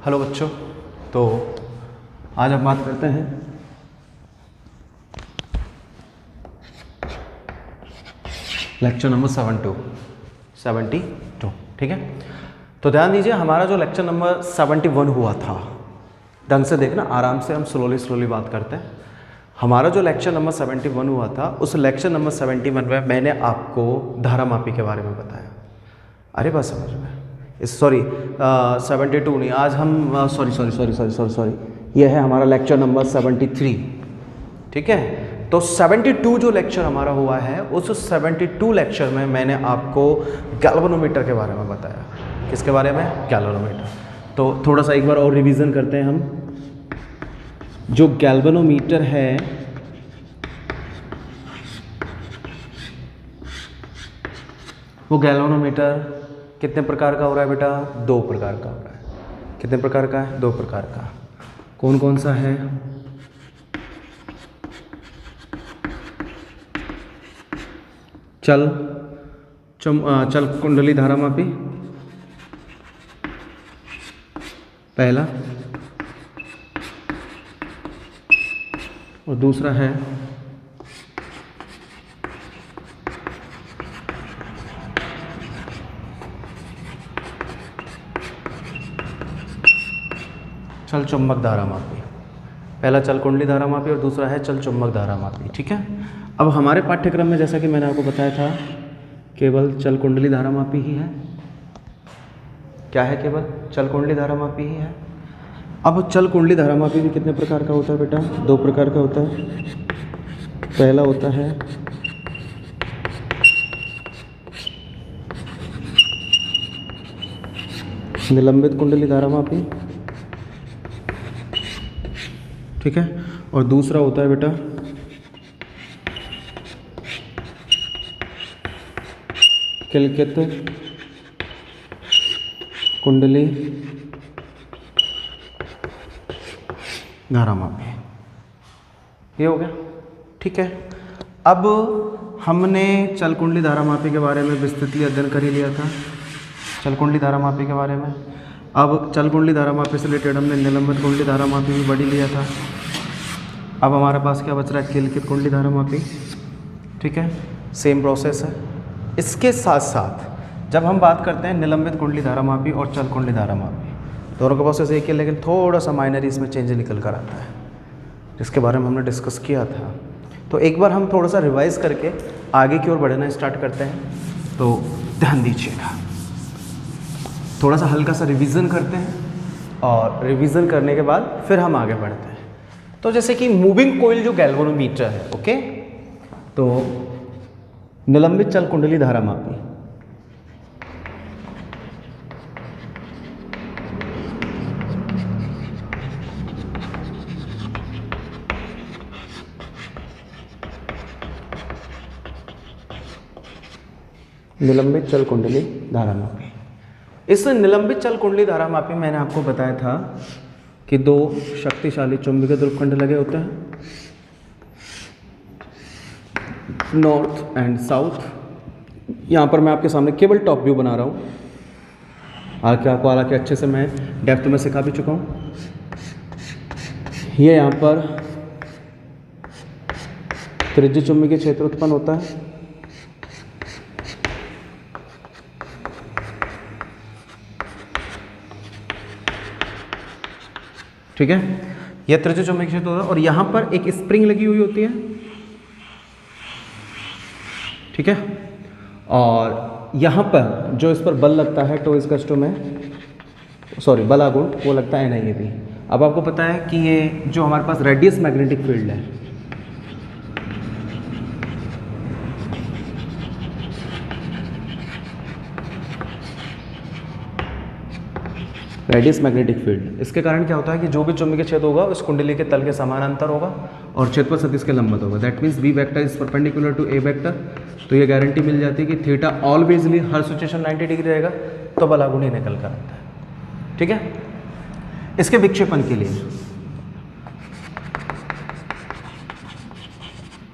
Hello बच्चों, तो आज हम बात करते हैं लेक्चर नंबर 72, ठीक है। तो ध्यान दीजिए, हमारा जो लेक्चर नंबर 71 हुआ था, ढंग से देखना, आराम से हम स्लोली बात करते हैं। हमारा जो लेक्चर नंबर 71 हुआ था, उस लेक्चर नंबर 71 में मैंने आपको धारामापी के बारे में बताया। अरे बस समझ में, 72 नहीं, आज हम सॉरी, ये है हमारा लेक्चर नंबर 73, ठीक है। तो 72 जो लेक्चर हमारा हुआ है, उस 72 लेक्चर में मैंने आपको गैल्वेनोमीटर के बारे में बताया। किसके बारे में? गैल्वेनोमीटर। तो थोड़ा सा एक बार और रिवीजन करते हैं हम। जो गैल्वेनोमीटर है, वो गैल्वेनोमीटर कितने प्रकार का हो रहा है बेटा? 2 प्रकार का हो रहा है। कितने प्रकार का है? 2 प्रकार का। कौन कौन सा है? चल कुंडली धारामापी पहला, और दूसरा है चल चुंबक धारामापी। पहला चल कुंडली धारामापी और दूसरा है चल चुंबक धारामापी, ठीक है। अब हमारे पाठ्यक्रम में, जैसा कि मैंने आपको बताया था, केवल चल कुंडली धारामापी ही है। क्या है? केवल चल कुंडली धारामापी ही है। अब चल कुंडली धारामापी भी कितने प्रकार का होता है बेटा? 2 प्रकार का होता है। पहला होता है निलंबित कुंडली धारामापी, ठीक है। और दूसरा होता है बेटा किलकित कुंडली धारामापी। ये हो गया, ठीक है। अब हमने चल कुंडली धारामापी के बारे में विस्तृत अध्ययन कर ही लिया था, चल कुंडली धारामापी के बारे में। अब चल कुंडली धारामापी से रिलेटेड हमने निलंबित कुंडली धारामापी भी पढ़ लिया था। अब हमारे पास क्या बच रहा है? किलकित कुंडली धारामापी, ठीक है। सेम प्रोसेस है। इसके साथ साथ जब हम बात करते हैं निलंबित कुंडली धारामापी और चल कुंडली धारामापी, दोनों का प्रोसेस एक ही है, लेकिन थोड़ा सा माइनर इसमें चेंज निकल कर आता है, जिसके बारे में हमने डिस्कस किया था। तो एक बार हम थोड़ा सा रिवाइज करके आगे की ओर बढ़ना स्टार्ट करते हैं, तो ध्यान दीजिएगा। थोड़ा सा हल्का सा रिवीजन करते हैं, और रिवीजन करने के बाद फिर हम आगे बढ़ते हैं। तो जैसे कि मूविंग कोइल जो गैल्वेनोमीटर है, ओके, तो निलंबित चल कुंडली धारामापी, निलंबित चल कुंडली धारामापी। इस निलंबित चल कुंडली धारामापी में मैंने आपको बताया था कि 2 शक्तिशाली चुंबकीय ध्रुवखंड लगे होते हैं, नॉर्थ एंड साउथ। यहाँ पर मैं आपके सामने केवल टॉप व्यू बना रहा हूँ, हालांकि अच्छे से मैं डेप्थ में सिखा भी चुका हूँ। ये यहाँ पर त्रिज्य चुंबकीय क्षेत्र उत्पन्न होता है, ठीक है। यह त्रिज्य चुंबकीय क्षेत्र होता है, और यहाँ पर एक स्प्रिंग लगी हुई होती है, ठीक है। और यहाँ पर जो इस पर बल लगता है, टो इज में बल आघूर्ण, वो लगता है NIAB। अब आपको पता है कि ये जो हमारे पास रेडियस मैग्नेटिक फील्ड है, रेडियस मैग्नेटिक फील्ड, इसके कारण क्या होता है कि जो भी चुंबकीय क्षेत्र होगा उस कुंडली के तल के समानांतर होगा और क्षेत्रफल सदिश के लंबवत होगा। That means B vector is perpendicular to A vector. तो ये गारंटी मिल जाती है कि थीटा ऑलवेजली हर सिचुएशन 90 डिग्री रहेगा, तो बल आघूर्ण ही निकल कर आता है, ठीक है। इसके विक्षेपण के लिए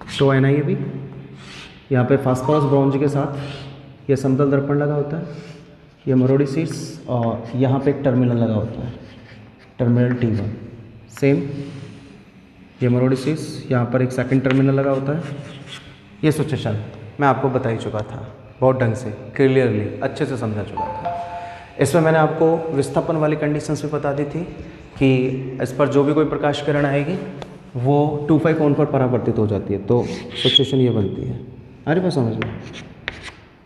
तो NIAB, यहाँ पे फास्फोरस ब्रॉन्ज के साथ यह समतल दर्पण लगा होता है, ये मरोड़ी सीट्स, और यहाँ पे एक टर्मिनल लगा होता है, टर्मिनल T1 सेम, ये हेमोरोडिसिस, यहाँ पर एक सेकंड टर्मिनल लगा होता है। ये सिचुएशन मैं आपको बता ही चुका था बहुत ढंग से, क्लियरली अच्छे से समझा चुका था। इसमें मैंने आपको विस्थापन वाली कंडीशंस भी बता दी थी कि इस पर जो भी कोई प्रकाश किरण आएगी वो 2π कोण पर परावर्तित हो जाती है, तो सिचुएशन ये बनती है। अरे बात समझ लो,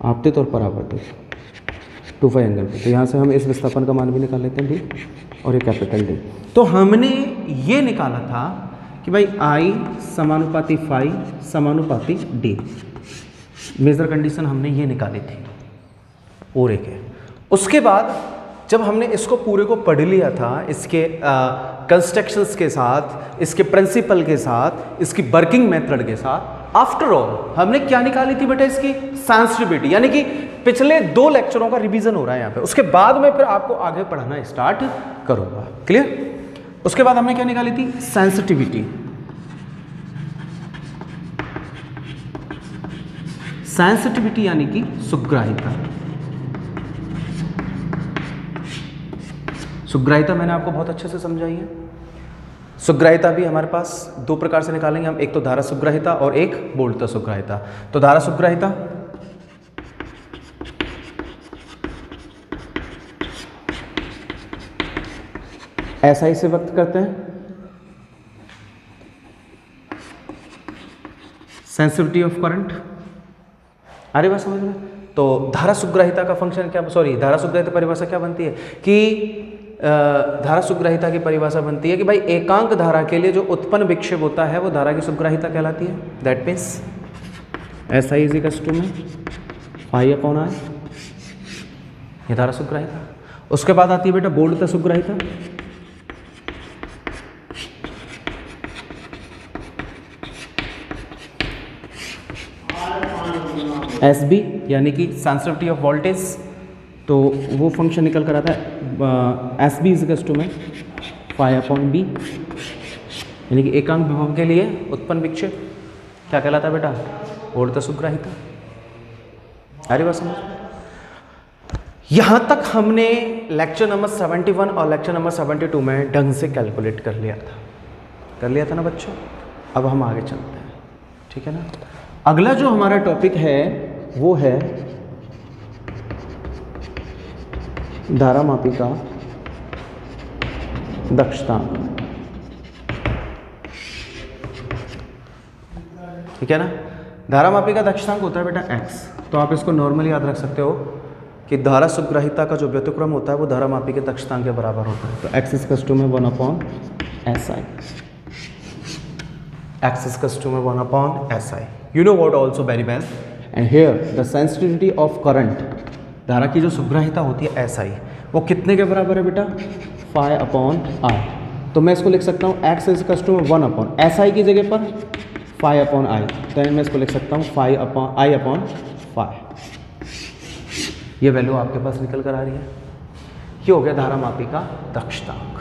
आपतित और परावर्तित 2π एंगल पे। तो यहाँ से हम इस विस्थापन का मान भी निकाल लेते हैं डी, और ये कैपिटल डी। तो हमने ये निकाला था कि भाई आई समानुपाती फाई समानुपाती डी, मेजर कंडीशन हमने ये निकाली थी पूरे के। उसके बाद जब हमने इसको पूरे को पढ़ लिया था, इसके कंस्ट्रक्शंस के साथ, इसके प्रिंसिपल के साथ, इसकी वर्किंग मेथड के साथ, आफ्टर ऑल हमने क्या निकाली थी बेटा, इसकी सेंसिटिविटी। यानी कि पिछले 2 लेक्चरों का रिवीजन हो रहा है यहाँ पे, उसके बाद मैं फिर आपको आगे पढ़ाना स्टार्ट करूँगा। क्लियर? उसके बाद हमने क्या निकाली थी, सेंसिटिविटी। सेंसिटिविटी यानी कि सुग्राहिता। सुग्राहिता मैंने आपको बहुत अच्छे से समझाई है। सुग्राहिता भी हमारे पास 2 प्रकार से निकालेंगे हम, एक तो धारा सुग्राहिता और एक बोल्टता सुग्राहिता। तो धारा सुग्राहिता SI से व्यक्त करते हैं, सेंसिटिविटी ऑफ करंट। अरे बात समझ में? तो धारा सुग्राहिता का फंक्शन क्या, धारा सुग्राहिता परिभाषा क्या बनती है कि धारा सुग्राहिता की परिभाषा बनती है कि भाई एकांक धारा के लिए जो उत्पन्न विक्षेप होता है वो धारा की सुग्राहिता कहलाती है। That means SI is equal to में फाई अपॉन आई, ये धारा सुग्राहिता। उसके बाद आती है बेटा बोल्टता सुग्राहिता। SB यानी कि सेंसिटिविटी ऑफ वोल्टेज, तो वो फंक्शन निकल कर आता है SB इज इक्वल टू में फाई अपॉन बी, यानी कि एकांक विभव के लिए उत्पन्न विक्षेप क्या कहलाता है बेटा, बोल्टता सुग्राहिता। अरे बस समझ, यहाँ तक हमने लेक्चर नंबर 71 और लेक्चर नंबर 72 में ढंग से कैलकुलेट कर लिया था ना बच्चों। अब हम आगे चलते हैं, ठीक है ना। अगला जो हमारा टॉपिक है वो है धारामापी का दक्षतांक, ठीक है ना। धारामापी का दक्षतांक होता है बेटा x। तो आप इसको नॉर्मली याद रख सकते हो कि धारा सुग्राहिता का जो व्यतिक्रम होता है वो धारामापी के दक्षतांक के बराबर होता है। तो x इज टू में 1/SI, x इज टू में 1/SI। You know what also very well, and here the sensitivity of current, धारा की जो सुग्राहिता होती है SI, वो कितने के बराबर है बेटा, फाई अपॉन आई। तो मैं इसको लिख सकता हूँ x इज टू में 1/SI की जगह पर फाई अपॉन आई, तो मैं इसको लिख सकता हूँ phi upon I upon phi. ये वैल्यू आपके पास निकल कर आ रही है। ये हो गया धारामापी का दक्षतांक,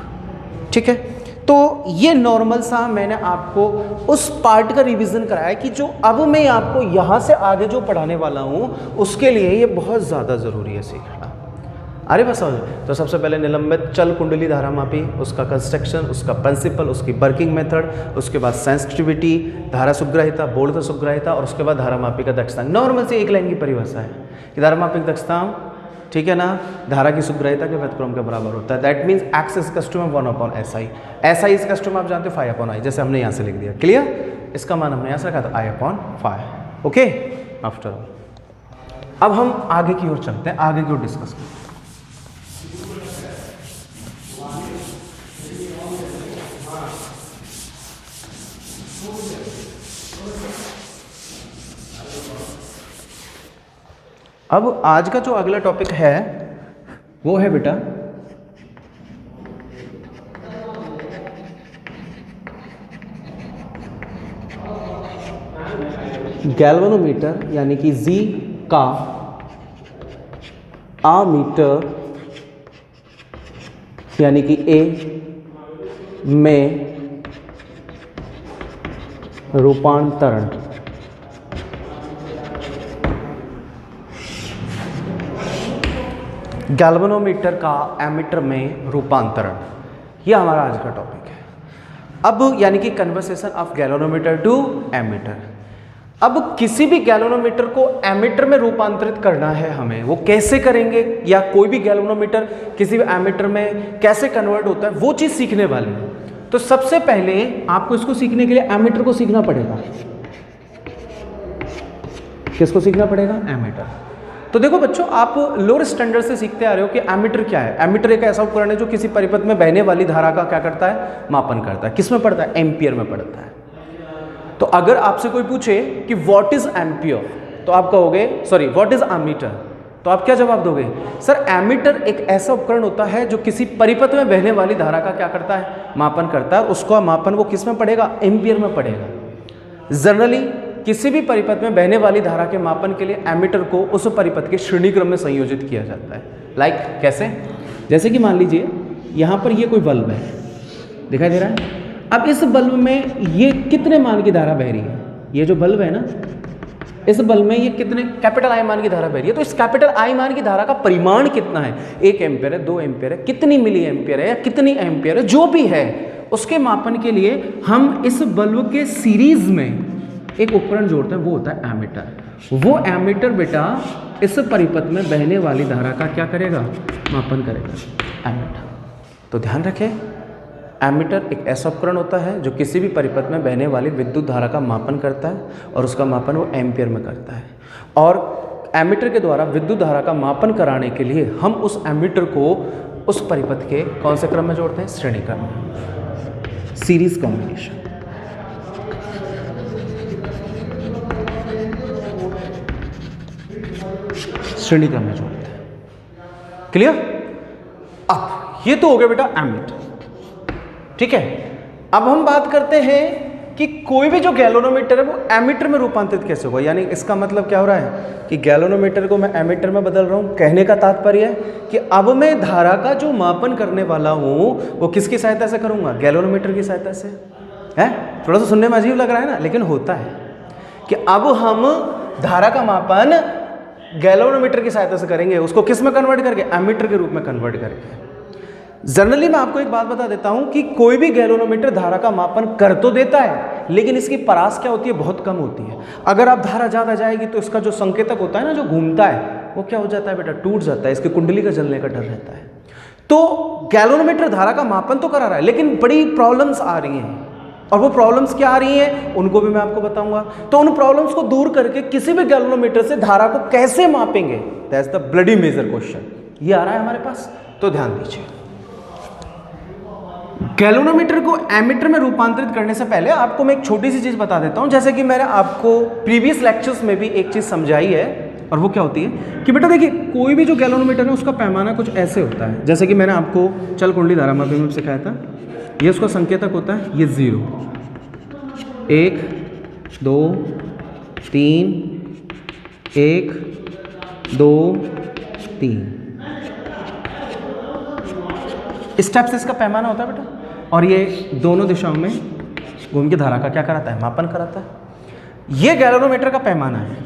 ठीक है। तो ये नॉर्मल सा मैंने आपको उस पार्ट का रिवीजन कराया कि जो अब मैं आपको यहाँ से आगे जो पढ़ाने वाला हूँ उसके लिए ये बहुत ज़्यादा ज़रूरी है सीखना। अरे बस समझ। तो सबसे पहले निलंबित चल कुंडली धारामापी, उसका कंस्ट्रक्शन, उसका प्रिंसिपल, उसकी वर्किंग मेथड, उसके बाद सेंसिटिविटी, धारा सुग्राहिता, बोल्टता सुग्राहिता, और उसके बाद धारामापी का दक्षतांक। नॉर्मल से एक लाइन की परिभाषा है कि धारामापी का दक्षतांक, ठीक है ना, धारा की सुग्राहिता के व्यतिक्रम के बराबर होता है। That means x is custom 1/SI, SI is custom आप जानते हो फाई अपॉन आई, जैसे हमने यहाँ से लिख दिया। क्लियर? इसका मान हमने यहाँ से रखा था I upon phi. Okay, after all अब हम आगे की ओर चलते हैं, आगे की ओर डिस्कस करते हैं। अब आज का जो अगला टॉपिक है वो है बेटा गैल्वेनोमीटर, यानी कि G का आमीटर यानी कि A में रूपांतरण। गैल्वेनोमीटर का एमीटर में रूपांतरण, ये हमारा आज का टॉपिक है। अब यानी कि conversation of galvanometer to ammeter. अब किसी भी गैल्वेनोमीटर को एमीटर में रूपांतरित करना है हमें, वो कैसे करेंगे, या कोई भी गैल्वेनोमीटर किसी भी एमीटर में कैसे कन्वर्ट होता है, वो चीज़ सीखने वाले हैं। तो सबसे पहले आपको इसको सीखने के लिए एमीटर को सीखना पड़ेगा। किसको सीखना पड़ेगा? एमीटर। तो देखो बच्चों, आप लोअर स्टैंडर्ड से सीखते आ रहे हो कि एमीटर क्या है। एमीटर एक ऐसा उपकरण है जो किसी परिपथ में बहने वाली धारा का क्या करता है? मापन करता है। किस में पड़ता है? एम्पियर में पड़ता है। तो अगर आपसे कोई पूछे कि व्हाट इज एम्पियर, तो आप कहोगे सॉरी व्हाट इज एमीटर, तो आप क्या जवाब दोगे? सर एमीटर एक ऐसा उपकरण होता है जो किसी परिपथ में बहने वाली धारा का क्या करता है? मापन करता है। उसका मापन वो किस में पड़ेगा? एम्पियर में पड़ेगा। जनरली किसी भी परिपथ में बहने वाली धारा के मापन के लिए एमीटर को उस परिपथ के श्रेणी क्रम में संयोजित किया जाता है। लाइक कैसे? जैसे कि मान लीजिए यहाँ पर ये कोई बल्ब है, दिखाई दे रहा है। अब इस बल्ब में ये कितने मान की धारा बह रही है? ये जो बल्ब है ना, इस बल्ब में ये कितने कैपिटल आई मान की धारा बह रही है। तो इस कैपिटल आई मान की धारा का परिमाण कितना है? 1 एम्पियर है, 2 एम्पियर है, कितनी मिली एम्पियर है या कितनी एम्पियर है, जो भी है, उसके मापन के लिए हम इस बल्ब के सीरीज में एक उपकरण जोड़ते हैं, वो होता है एमीटर। वो एमीटर बेटा इस परिपथ में बहने वाली धारा का क्या करेगा? मापन करेगा, एमीटर। तो ध्यान रखें, एमीटर एक ऐसा उपकरण होता है जो किसी भी परिपथ में बहने वाली विद्युत धारा का मापन करता है, और उसका मापन वो एम्पियर में करता है। और एमीटर के द्वारा विद्युत धारा का मापन कराने के लिए हम उस एमीटर को उस परिपथ के कौन से क्रम में जोड़ते हैं? श्रेणी क्रम में, सीरीज कॉम्बिनेशन। श्रेणी क्रम में जोड़ते हैं। क्लियर? अब ये तो हो गया बेटा एमीटर, ठीक है। अब हम बात करते हैं कि कोई भी जो गैल्वेनोमीटर है वो एमीटर में रूपांतरित कैसे होगा। यानी इसका मतलब क्या हो रहा है कि गैल्वेनोमीटर को मैं एमीटर में बदल रहा हूं। कहने का तात्पर्य है कि अब मैं धारा का जो मापन करने वाला हूं वो किसकी सहायता से करूंगा? गैल्वेनोमीटर की सहायता से। है थोड़ा सा सुनने में अजीब लग रहा है ना, लेकिन होता है कि अब हम धारा का मापन गैल्वेनोमीटर की सहायता से करेंगे। उसको किस में कन्वर्ट करके? एमीटर के रूप में कन्वर्ट करके। जनरली मैं आपको एक बात बता देता हूं कि कोई भी गैल्वेनोमीटर धारा का मापन कर तो देता है, लेकिन इसकी परास क्या होती है? बहुत कम होती है। अगर आप धारा ज़्यादा जाएगी तो इसका जो संकेतक होता है ना, जो घूमता है, वो क्या हो जाता है बेटा? टूट जाता है। इसकी कुंडली का जलने का डर रहता है। तो गैल्वेनोमीटर धारा का मापन तो करा रहा है, लेकिन बड़ी प्रॉब्लम्स आ रही हैं। और वो प्रॉब्लम्स क्या आ रही हैं उनको भी मैं आपको बताऊंगा। तो उन प्रॉब्लम्स को दूर करके किसी भी गैल्वेनोमीटर से धारा को कैसे मापेंगे, that's the bloody major question. ये आ रहा है हमारे पास, तो ध्यान दीजिए। गैल्वेनोमीटर को एमीटर में रूपांतरित करने से पहले आपको मैं एक छोटी सी चीज बता देता हूं। जैसे कि मैंने आपको प्रीवियस लेक्चर्स में भी एक चीज समझाई है, और वो क्या होती है कि बेटा देखिए, कोई भी जो गैल्वेनोमीटर है उसका पैमाना कुछ ऐसे होता है। जैसे कि मैंने आपको चल कुंडली धारा मापी में सिखाया था। ये उसका संकेतक होता है, ये 0, 1, 2, 3, 1, 2, 3 स्टेप से इसका पैमाना होता है बेटा। और ये दोनों दिशाओं में घूम के धारा का क्या कराता है? मापन कराता है। ये गैल्वेनोमीटर का पैमाना है।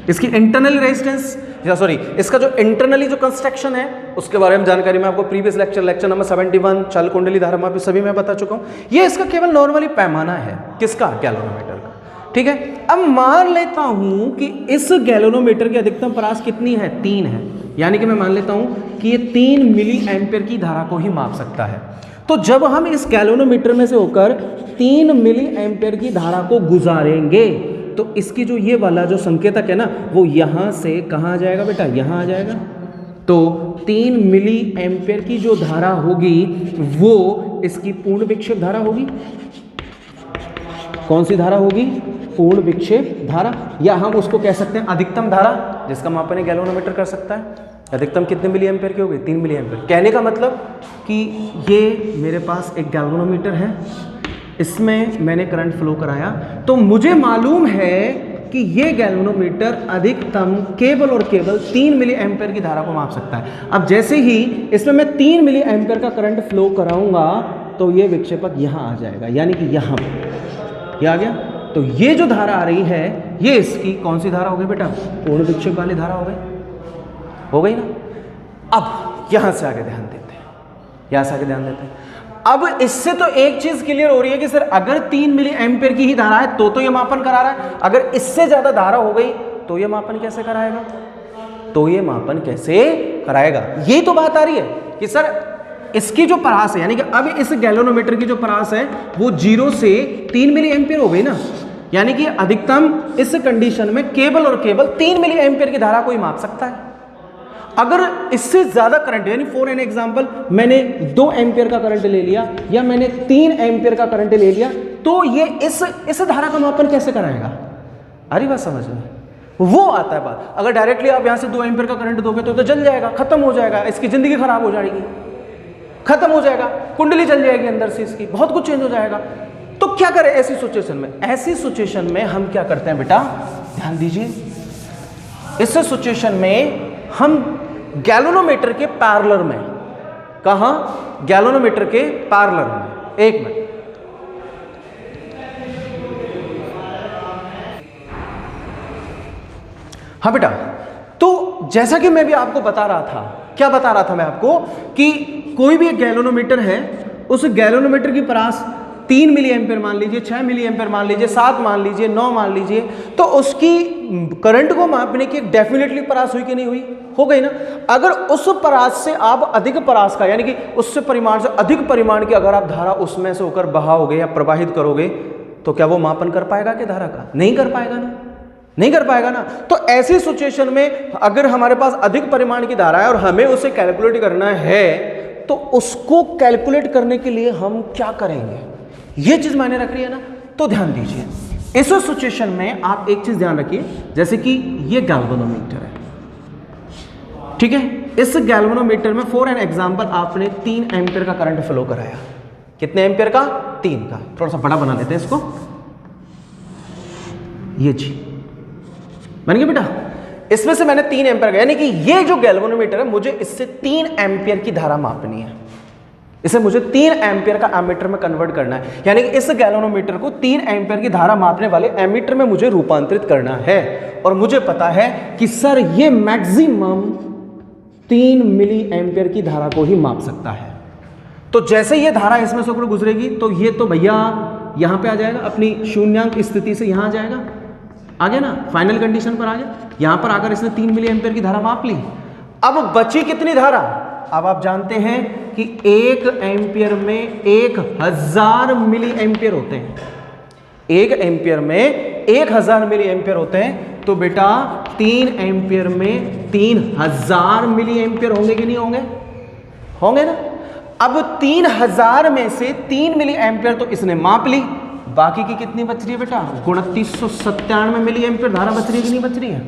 इसकी इंटरनल रेजिस्टेंस या सॉरी इसका जो इंटरनली जो कंस्ट्रक्शन है उसके बारे में जानकारी मैं आपको प्रीवियस लेक्चर नंबर 71 चल कुंडली धारा मापी सभी में बता चुका हूँ। ये इसका केवल नॉर्मली पैमाना है, किसका? गैल्वेनोमीटर का, ठीक है। अब मान लेता हूं कि इस गैल्वेनोमीटर की अधिकतम परास कितनी है? 3 है। यानी कि मैं मान लेता हूं कि ये 3 मिली एम्पियर की धारा को ही माप सकता है। तो जब हम इस गैल्वेनोमीटर में से होकर 3 मिली एम्पियर की धारा को गुजारेंगे तो इसकी जो ये वाला जो संकेतक है ना, वो यहां से कहां आ जाएगा बेटा? यहां आ जाएगा। तो 3 मिली एम्पियर की जो धारा होगी वो इसकी पूर्ण विक्षेप धारा होगी। कौन सी धारा होगी? पूर्ण विक्षेप धारा, या हम उसको कह सकते हैं अधिकतम धारा, जिसका मापन एक गैल्वेनोमीटर कर सकता है। अधिकतम कितने मिली एम्पियर की होगी? 3 मिली एम्पियर। कहने का मतलब कि ये मेरे पास एक गैल्वेनोमीटर है, इसमें मैंने करंट फ्लो कराया, तो मुझे मालूम है कि ये गैल्वेनोमीटर अधिकतम केवल और केवल 3 मिली एम्पियर की धारा को माप सकता है। अब जैसे ही इसमें मैं 3 मिली एम्पियर का करंट फ्लो कराऊंगा तो ये विक्षेपक यहाँ आ जाएगा, यानी कि यहाँ ये आ गया। तो ये जो धारा आ रही है ये इसकी कौन सी धारा हो गई बेटा? पूर्ण विक्षेप वाली धारा हो गई ना। अब यहां से आगे ध्यान देते हैं, यहां से आगे ध्यान देते हैं। अब इससे तो एक चीज क्लियर हो रही है कि सर अगर 3 मिली एम्पियर की ही धारा है तो ये मापन करा रहा है, अगर इससे ज्यादा धारा हो गई तो ये मापन कैसे कराएगा, तो ये मापन कैसे कराएगा। यही तो बात आ रही है कि सर इसकी जो परास है, यानी कि अब इस गैल्वेनोमीटर की जो परास है वो 0 से 3 मिली एम्पियर हो गई ना, यानी कि अधिकतम इस कंडीशन में केवल और केवल 3 मिली एम्पियर की धारा को ही माप सकता है। अगर इससे ज्यादा करंट, यानी फॉर एन एग्जांपल मैंने 2 एम्पियर का करंट ले लिया या मैंने 3 एम्पियर का करंट ले लिया, तो ये इस धारा का मापन कैसे कराएगा। अरे बात समझ में, वो आता है बात। अगर डायरेक्टली आप यहां से 2 एम्पियर का करंट दोगे तो जल जाएगा, खत्म हो जाएगा, इसकी जिंदगी खराब हो जाएगी, खत्म हो जाएगा, कुंडली जल जाएगी अंदर से, इसकी बहुत कुछ चेंज हो जाएगा। तो क्या करें ऐसी सिचुएशन में, ऐसी सिचुएशन में हम क्या करते हैं बेटा, ध्यान दीजिए, इस सिचुएशन में हम गैल्वेनोमीटर के पैरेलल में, कहां, गैल्वेनोमीटर के पैरेलल में, एक मिनट, हाँ बेटा, तो जैसा कि मैं भी आपको बता रहा था, क्या बता रहा था मैं आपको कि कोई भी एक गैल्वेनोमीटर है, उस गैल्वेनोमीटर की परास 3 मिली एम्पियर मान लीजिए, 6 मिली एम्पियर मान लीजिए, 7 मान लीजिए, 9 मान लीजिए, तो उसकी करंट को मापने की एक डेफिनेटली परास हुई कि नहीं हुई, हो गई ना। अगर उस परास से आप अधिक परास का, यानी कि उससे परिमाण से अधिक परिमाण की अगर आप धारा उसमें से होकर बहाओगे या प्रवाहित करोगे, तो क्या वो मापन कर पाएगा कि धारा का, नहीं कर पाएगा ना, नहीं कर पाएगा ना। तो ऐसी सिचुएशन में अगर हमारे पास अधिक परिमाण की धारा है और हमें उसे कैलकुलेट करना है, तो उसको कैलकुलेट करने के लिए हम क्या करेंगे, ये चीज मायने रख रही है ना। तो ध्यान दीजिए, इस सिचुएशन में आप एक चीज ध्यान रखिए, जैसे कि ये गैल्वेनोमीटर है, ठीक है, इस गैल्वेनोमीटर में फॉर एन एग्जांपल आपने 3 एम्पियर का करंट फ्लो कराया, कितने एम्पियर का, 3 का, थोड़ा सा बड़ा बना देते हैं इसको, ये जी बन गया बेटा। इसमें से मैंने 3 एम्पियर का, यानी कि ये जो गैल्वेनोमीटर है मुझे इससे 3 एम्पियर की धारा मापनी है, इसे मुझे 3 एम्पियर का एमीटर में कन्वर्ट करना है, यानी कि इस गैल्वेनोमीटर को 3 एम्पियर की धारा मापने वाले एमीटर में मुझे रूपांतरित करना है। और मुझे पता है कि सर ये मैक्सिमम 3 मिली एम्पियर की धारा को ही माप सकता है। तो जैसे ये धारा इसमें से होकर गुजरेगी तो ये तो भैया यहां पे आ जाएगा, अपनी शून्यांक स्थिति से यहां आ जाएगा, आ गया ना, फाइनल कंडीशन पर आ गया। यहां पर आकर इसने 3 मिली एम्पियर की धारा माप ली। अब बची कितनी धारा, अब आप जानते हैं कि 1 एम्पियर में 1000 मिली एम्पियर होते हैं, 1 एम्पियर में 1000 मिली एम्पियर होते हैं। तो बेटा 3 एम्पियर में 3000 मिली एम्पियर होंगे कि नहीं होंगे, होंगे ना। अब 3000 में से 3 मिली एम्पियर तो इसने माप ली, बाकी की कितनी बच रही है बेटा, 2997 मिली एम्पियर धारा बच रही है कि नहीं बच रही है।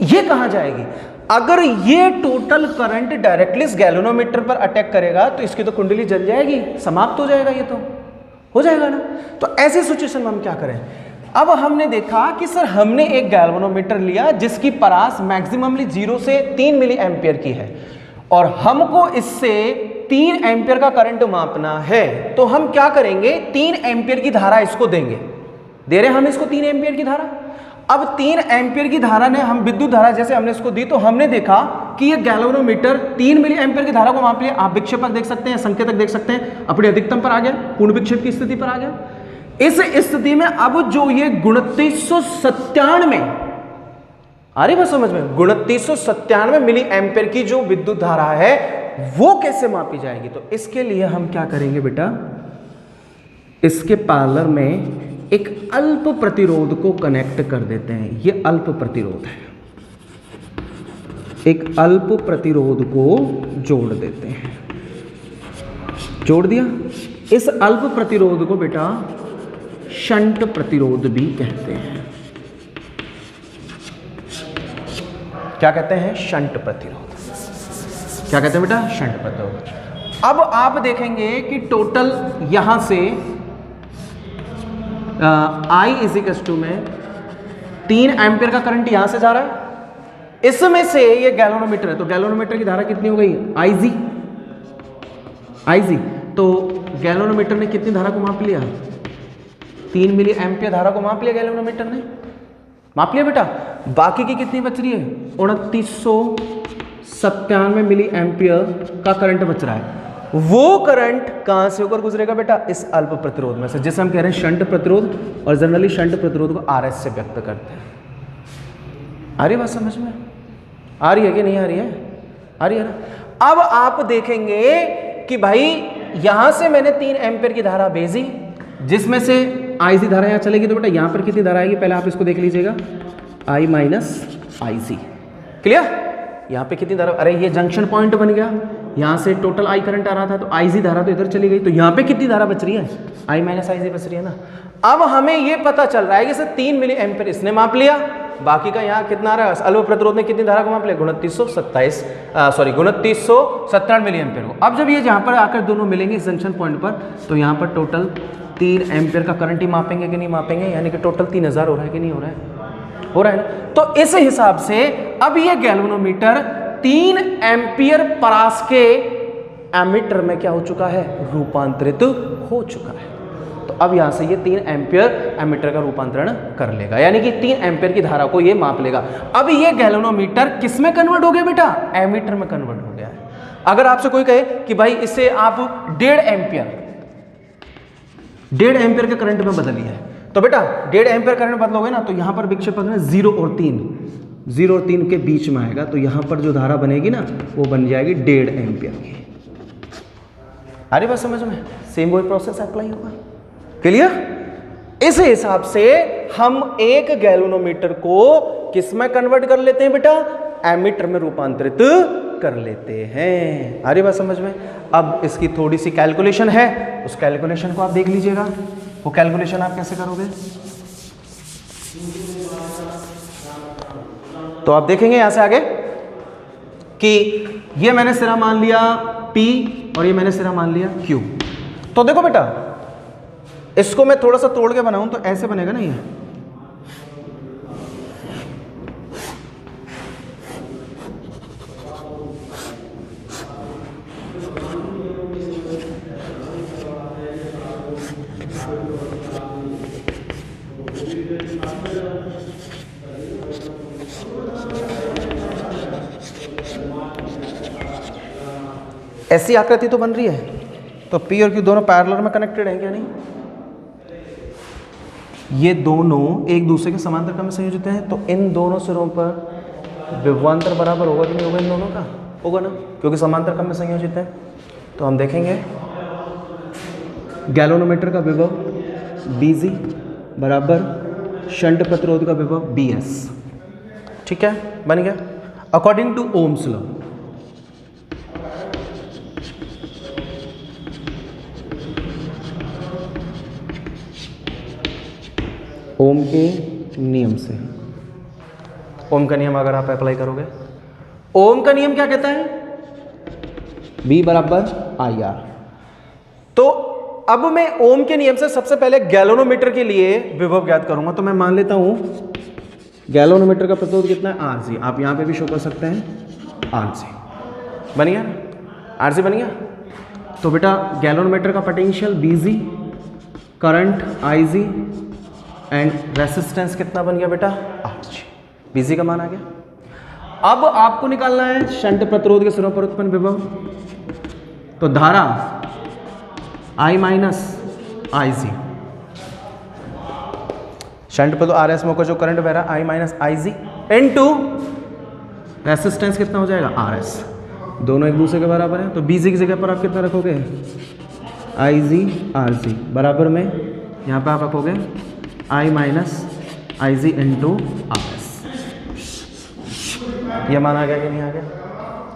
ये कहां जाएगी, अगर ये टोटल करंट डायरेक्टली इस गैल्वेनोमीटर पर अटैक करेगा तो इसकी तो कुंडली जल जाएगी, समाप्त हो जाएगा, ये तो हो जाएगा ना। तो ऐसी सिचुएशन में हम क्या करें, अब हमने देखा कि सर हमने एक गैल्वेनोमीटर लिया जिसकी परास मैक्सिममली 0 से 3 मिली एम्पियर की है और हमको इससे 3 एम्पियर का करंट मापना है। तो हम क्या करेंगे, 3 एम्पियर की धारा इसको देंगे, दे रहे हैं हम इसको 3 एम्पियर की धारा। अब 3 एम्पियर की धारा ने हम विद्युत धारा जैसे हमने इसको दी, तो हमने देखा कि ये गैल्वेनोमीटर 3 मिली एम्पियर की धारा को माप लिया। आप विक्षेपक देख सकते हैं, संकेतक देख सकते हैं, अपने अधिकतम पर आ गया, पूर्ण विक्षेप की स्थिति पर आ गया। इस स्थिति में अब जो ये 2997, अरे बस समझ में, 2997 मिली एम्पियर की जो विद्युत धारा है वो कैसे मापी जाएगी। तो इसके लिए हम क्या करेंगे बेटा, इसके पैरेलल में एक अल्प प्रतिरोध को कनेक्ट कर देते हैं। ये अल्प प्रतिरोध है, एक अल्प प्रतिरोध को जोड़ देते हैं, जोड़ दिया। इस अल्प प्रतिरोध को बेटा शंट प्रतिरोध भी कहते हैं। क्या कहते हैं, शंट प्रतिरोध। क्या कहते हैं बेटा, शंट प्रतिरोध। अब आप देखेंगे कि टोटल यहां से I इजिकल्स में 3 एम्पियर का करंट यहां से जा रहा है, इसमें से ये गैल्वेनोमीटर है, तो गैल्वेनोमीटर की धारा कितनी हो गई, IG। तो गैल्वेनोमीटर ने कितनी धारा को माप लिया, 3 मिली एम्पियर धारा को माप लिया, गैल्वेनोमीटर ने माप लिया बेटा। बाकी की कितनी बच रही है, 2997 मिली एम्पियर का करंट बच रहा है। वो करंट कहां से होकर गुजरेगा बेटा? इस अल्प प्रतिरोध में से, जिसे हम कह रहे हैं शंट प्रतिरोध, और जनरली शंट प्रतिरोध को आर एस से व्यक्त करते हैं। आ रही बात समझ में? आ रही है कि नहीं आ रही है? आ रही है ना। अब आप देखेंगे कि भाई यहां से मैंने 3 एम्पीयर की धारा भेजी, जिसमें से आईसी धारा यहां चलेगी, तो बेटा यहां पर कितनी धारा आएगी पहले आप इसको देख लीजिएगा, आई माइनस आई सी। क्लियर? यहां पे कितनी धारा, अरे ये जंक्शन पॉइंट बन गया, यहां से टोटल आई करंट आ रहा था, तो आई सी धारा तो इधर चली गई, तो यहां पे कितनी धारा बच रही है? आई माइनस आई सी बच रही है ना। अब हमें ये पता चल रहा है कि 3 मिली एम्पीयर इसने माप लिया, बाकी का यहाँ कितना आ रहा है? अल्प प्रतिरोध में कितनी धारा को माप लिया? 2917 मिली एम्पीयर को। अब जब ये जहाँ पर आकर दोनों मिलेंगे इस जंक्शन पॉइंट पर, तो यहाँ पर टोटल 3 एम्पीयर का करंट ही मापेंगे कि नहीं मापेंगे, यानी कि टोटल 3000 हो रहा है कि नहीं हो रहा है? हो रहा है ना। तो इस हिसाब से अब ये गैल्वेनोमीटर 3 एम्पीयर परास के एमीटर में क्या हो चुका है? रूपांतरित हो चुका है। तो अब यहां से ये 3 एम्पीयर एमीटर का रूपांतरण कर लेगा, यानी कि 3 एम्पीयर की धारा को ये माप लेगा। अब ये गैल्वेनोमीटर किस में कन्वर्ट हो गया बेटा? एमीटर में कन्वर्ट हो गया है। अगर आपसे कोई कहे कि भाई इसे आप 1.5 एम्पीयर के करंट में बदलिए है, तो बेटा 1.5 एम्पीयर करंट बदलोगे ना, तो यहां पर विक्षेपण है 0 और 3 के बीच में आएगा, तो यहां पर जो धारा बनेगी ना वो बन जाएगी 1.5 एम्पीयर की। अरे बात समझ में? सेम वही प्रोसेस अप्लाई होगा। क्लियर? इस हिसाब से हम एक गैल्वेनोमीटर को किस में कन्वर्ट कर लेते हैं बेटा? एमीटर में रूपांतरित कर लेते हैं। आ रही बात समझ में? अब इसकी थोड़ी सी कैलकुलेशन है, उस कैलकुलेशन को आप देख लीजिएगा। वो कैलकुलेशन आप कैसे करोगे? तो आप देखेंगे यहां से आगे कि ये मैंने सिरा मान लिया P और ये मैंने सिरा मान लिया Q। तो देखो बेटा, इसको मैं थोड़ा सा तोड़ के बनाऊं तो ऐसे बनेगा ना ये। ऐसी आकृति तो बन रही है, तो P और Q दोनों पैरेलल में कनेक्टेड हैं क्या? नहीं, ये दोनों एक दूसरे के समांतर क्रम में संयोजित हैं, तो इन दोनों सिरों पर विभवांतर बराबर होगा कि नहीं होगा? इन दोनों का होगा ना, क्योंकि समांतर क्रम में संयोजित है। तो हम देखेंगे गैल्वेनोमीटर का विभव BG बराबर शंट प्रतिरोध का विभव BS। ठीक है, बन गया अकॉर्डिंग टू ओम्स लॉ। ओम के नियम से, ओम का नियम अगर आप अप्लाई करोगे, ओम का नियम क्या कहता है? B बराबर IR। तो अब मैं ओम के नियम से सबसे पहले गैल्वेनोमीटर के लिए विभव ज्ञात करूंगा। तो मैं मान लेता हूं गैल्वेनोमीटर का प्रतिरोध कितना है? RG। आप यहां पे भी शो कर सकते हैं RG। बन गया ना? RG बन गया। तो बेटा गैल्वेनोमीटर का potential BG, current IG and resistance कितना बन गया बेटा? RG। BG का मान आ गया। अब आपको निकालना है शंट प्रतिरोध के सिरों पर उत्पन्न विभव। तो धारा I माइनस IC, शंट पर तो RS में जो करंट बह रहा है I minus IC into resistance कितना हो जाएगा? RS। दोनों एक दूसरे के बराबर है, तो BG की जगह पर आप कितना रखोगे? IC RC बराबर में यहाँ पे आप रखोगे I minus IC into RS। ये मान आ गया कि नहीं आ गया?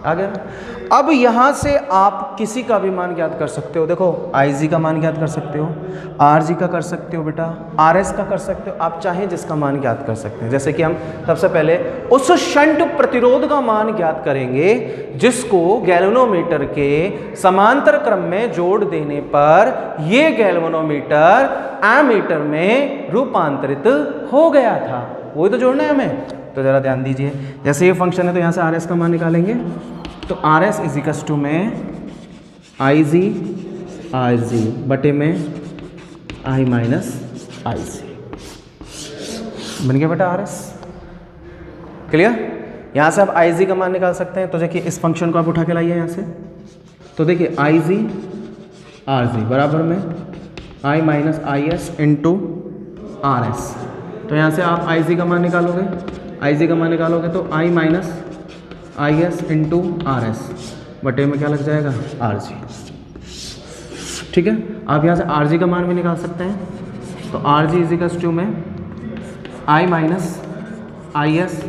आ गया। अब यहां से आप किसी का भी मान ज्ञात कर सकते हो। देखो IG का मान ज्ञात कर सकते हो, RG का कर सकते हो बेटा, RS का कर सकते हो, आप चाहें जिसका मान ज्ञात कर सकते हैं। जैसे कि हम सबसे पहले उस शंट प्रतिरोध का मान ज्ञात करेंगे जिसको गैल्वेनोमीटर के समांतर क्रम में जोड़ देने पर ये गैल्वेनोमीटर एमीटर में रूपांतरित हो गया था। वही तो जोड़ना है हमें। तो जरा ध्यान दीजिए, जैसे ये फंक्शन है तो यहाँ से RS का मान निकालेंगे। तो RS इजिकल्स टू में IG RG बटे में I माइनस IC। बन गया बेटा RS। क्लियर? यहाँ से आप IG का मान निकाल सकते हैं। तो देखिए इस फंक्शन को आप उठा के लाइए यहाँ से, तो देखिए आई जी आर जी बराबर में I minus I S into R S. तो यहाँ से आप आई जी का मान निकालोगे, आई जी का मान निकालोगे तो I minus I S into R S बटे में क्या लग जाएगा आर जी। ठीक है, आप यहाँ से आर जी का मान भी निकाल सकते हैं। तो आर जी इजिकल्स टू में I minus I S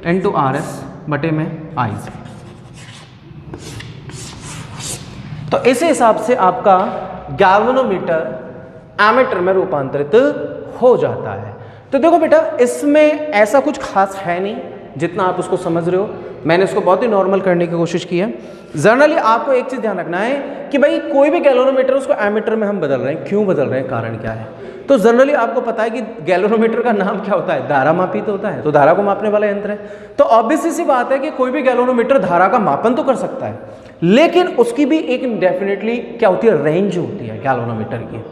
into R S बटे में आई जी। तो इस हिसाब से आपका गैल्वेनोमीटर एमीटर में रूपांतरित हो जाता है। तो देखो बेटा, इसमें ऐसा कुछ खास है नहीं जितना आप उसको समझ रहे हो। मैंने इसको बहुत ही नॉर्मल करने की कोशिश की है। जनरली आपको एक चीज़ ध्यान रखना है कि भाई कोई भी गैल्वेनोमीटर उसको एमीटर में हम बदल रहे हैं, क्यों बदल रहे हैं, कारण क्या है। तो जनरली आपको पता है कि गैल्वेनोमीटर का नाम क्या होता है, धारा मापी तो होता है, तो धारा को मापने वाला यंत्र है। तो ऑब्वियसली सी बात है कि कोई भी गैल्वेनोमीटर धारा का मापन तो कर सकता है, लेकिन उसकी भी एक डेफिनेटली क्या होती है, रेंज होती है गैल्वेनोमीटर की।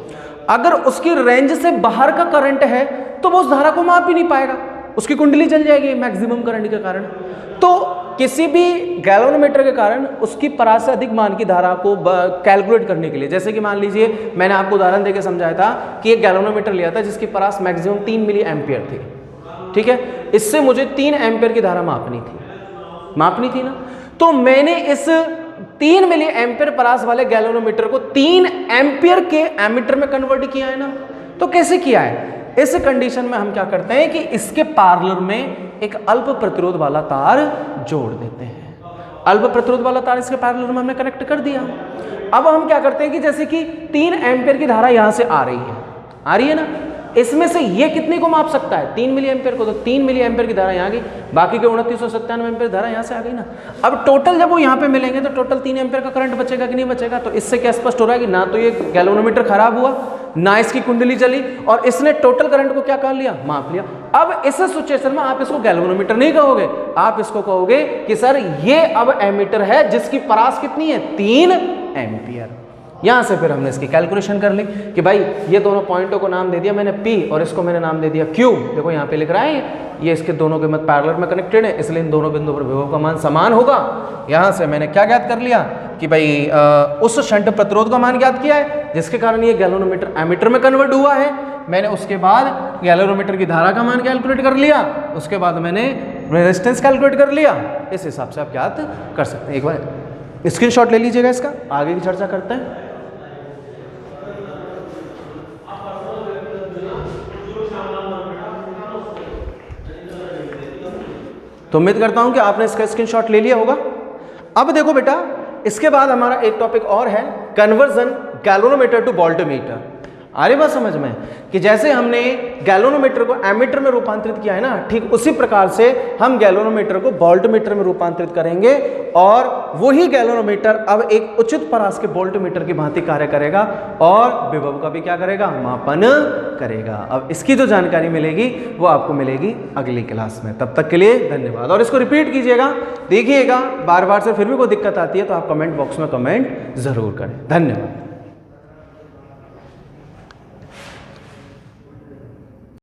अगर उसकी रेंज से बाहर का करंट है तो वो उस धारा को माप ही नहीं पाएगा, उसकी कुंडली जल जाएगी मैक्सिमम करंट के कारण। तो किसी भी गैल्वेनोमीटर के कारण उसकी परास से अधिक मान की धारा को कैलकुलेट करने के लिए, जैसे कि मान लीजिए मैंने आपको उदाहरण देकर समझाया था कि एक गैल्वेनोमीटर लिया था जिसकी परास मैक्सिमम 3 मिली एम्पियर थी। ठीक है, इससे मुझे 3 एम्पियर की धारा मापनी थी ना। तो मैंने इस 3 मिली एम्पियर परास वाले गैल्वेनोमीटर को 3 एम्पियर के एमीटर में कन्वर्ट किया है ना। तो कैसे किया है, इस कंडीशन में हम क्या करते हैं कि इसके पैरेलल में एक अल्प प्रतिरोध वाला तार जोड़ देते हैं। अल्प प्रतिरोध वाला तार इसके पैरेलल में हमने कनेक्ट कर दिया। अब हम क्या करते हैं कि जैसे कि 3 एम्पियर की धारा यहां से आ रही है ना, इसमें से ये कितने को माप सकता है, 3 मिली एम्पियर को। तो 3 मिली एम्पियर की धारा यहाँ गई, बाकी के 2997 एम्पियर धारा यहाँ से आ गई ना। अब टोटल जब वो यहाँ पे मिलेंगे तो टोटल 3 एम्पियर का करंट बचेगा कि नहीं बचेगा। तो इससे क्या स्पष्ट हो रहा है कि ना तो ये गैल्वेनोमीटर खराब हुआ, ना इसकी कुंडली चली, और इसने टोटल करंट को क्या कर लिया, माप लिया। अब इस सिचुएशन में आप इसको गैल्वेनोमीटर नहीं कहोगे, आप इसको कहोगे कि सर ये अब एमीटर है जिसकी परास कितनी है, 3 एम्पियर। यहां से फिर हमने इसकी कैलकुलेशन कर ली कि भाई ये दोनों पॉइंटों को नाम दे दिया मैंने P और इसको मैंने नाम दे दिया Q। देखो यहाँ पे लिख रहा है ये इसके दोनों के मध्य पैरेलल में कनेक्टेड है, इसलिए इन दोनों बिंदुओं पर विभव का मान समान होगा। यहाँ से मैंने क्या ज्ञात कर लिया कि भाई उस शंट प्रतिरोध का मान ज्ञात किया है जिसके कारण ये गैल्वेनोमीटर एमीटर में कन्वर्ट हुआ है। मैंने उसके बाद गैल्वेनोमीटर की धारा का मान कैलकुलेट कर लिया, उसके बाद मैंने रेजिस्टेंस कैलकुलेट कर लिया। इस हिसाब से आप ज्ञात कर सकते हैं। एक बार स्क्रीनशॉट ले लीजिएगा इसका, आगे की चर्चा करते हैं। तो उम्मीद करता हूं कि आपने इसका स्क्रीनशॉट ले लिया होगा। अब देखो बेटा, इसके बाद हमारा एक टॉपिक और है, कन्वर्जन गैल्वेनोमीटर टू वोल्टमीटर। आ रही बात समझ में कि जैसे हमने गैल्वेनोमीटर को एमीटर में रूपांतरित किया है ना, ठीक उसी प्रकार से हम गैल्वेनोमीटर को वोल्टमीटर में रूपांतरित करेंगे, और वही गैल्वेनोमीटर अब एक उचित परास के वोल्टमीटर की भांति कार्य करेगा और विभव का भी क्या करेगा, मापन करेगा। अब इसकी जो जानकारी मिलेगी वो आपको मिलेगी अगली क्लास में। तब तक के लिए धन्यवाद, और इसको रिपीट कीजिएगा, देखिएगा बार बार से फिर भी कोई दिक्कत आती है तो आप कमेंट बॉक्स में कमेंट जरूर करें। धन्यवाद।